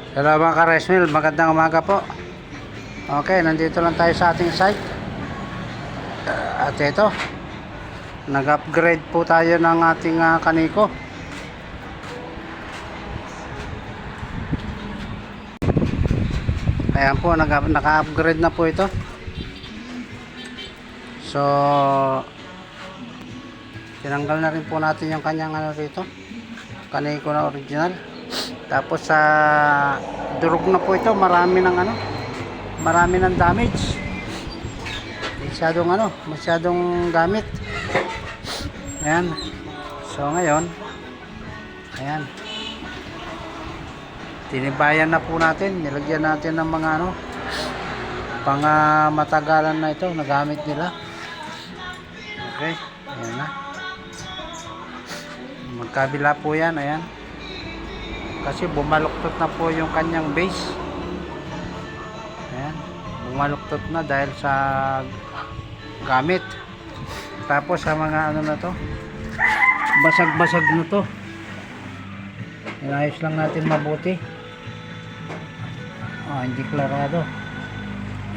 Hello mga ka-rice mill, magandang umaga po. Okay, nandito lang tayo sa ating site. At ito, nag-upgrade po tayo ng ating kaniko. Ayan po, naka-upgrade na po ito. So, tinanggal na rin po natin yung kanyang rito, kaniko na original. Tapos sa durog na po ito, marami ng damage. Masyadong gamit. Ayan. So ngayon, ayan. Tinibayan na po natin, nilagyan natin ng mga pang matagalan na ito, nagamit nila. Okay, ayan na. Magkabila po yan, ayan. Kasi bumaluktot na po yung kanyang base. Ayan, bumaluktot na dahil sa gamit. Tapos sa mga na to, basag-basag na to. Inayos lang natin mabuti. Hindi klarado.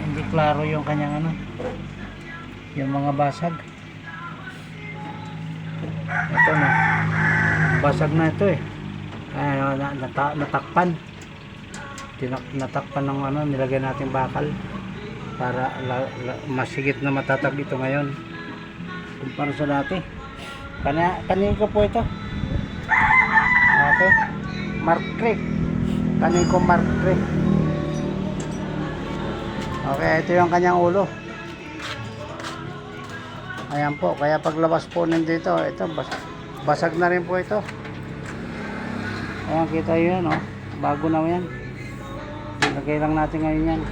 Hindi klaro yung kanyang yung mga basag. Ito na. Basag na ito eh. Natakpan. Natakpan ng nilagay natin bakal para masigit na matatag ito ngayon kumpara sa dati. Kaniko po ito. Okay, Mark III. Kaniko Mark III. Okay, ito yung kanyang ulo. Ayan po, kaya paglabas po nandito, ito basag na rin po ito. Ayan, kita yun, bago na yan. Lagay lang natin ngayon yan.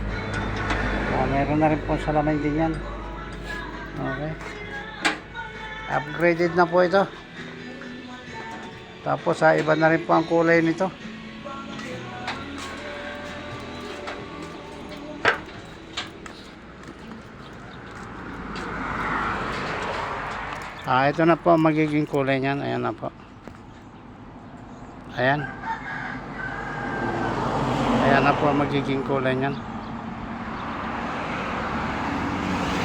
Meron na rin po salamin din yan. Okay, upgraded na po ito. Tapos iba na rin po ang kulay nito. Ito na po magiging kulay niyan. Ayan na po. Ayan. Ayan na po magiging kulay niyan.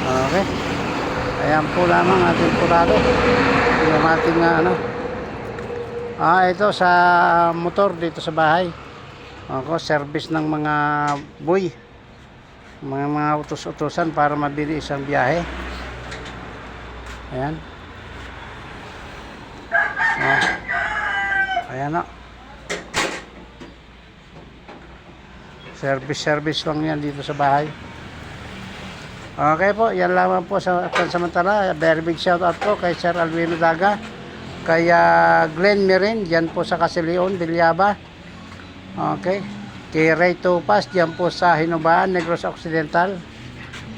Okay. Ayan po lamang ating purado. Yung ating ito sa motor dito sa bahay. Service ng mga buoy. Mga utos-utusan para mabilis ang biyahe. Ayan. Ayan na. Service lang yan dito sa bahay. Okay po, yan lamang po sa pansamantala. Very big shout out po kay Sir Alvino Daga, kay Glenn Mirin, dyan po sa Casilion, Villaba. Okay. Kay Ray Topas, dyan po sa Hinubaan, Negros Occidental.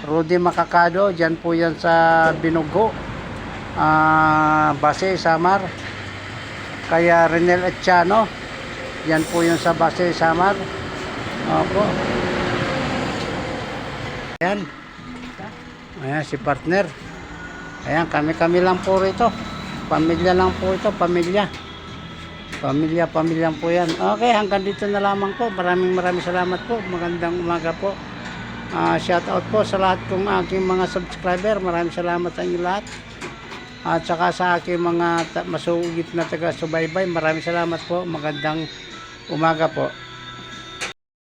Rudy Macacado, dyan po yan sa Binugo, Base, Samar. Kaya Renel Echano, yan po yung sa Base, Samar. Opo. Ayan. Ayan si partner. Ayan, kami lang po rito. Pamilya lang po ito, pamilya po yan. Okay, hanggang dito na lamang po. Maraming salamat po. Magandang umaga po. Shout out po sa lahat kong aking mga subscriber. Maraming salamat sa inyo lahat. At saka sa aking mga masugid na taga-subaybay. Maraming salamat po. Magandang umaga po.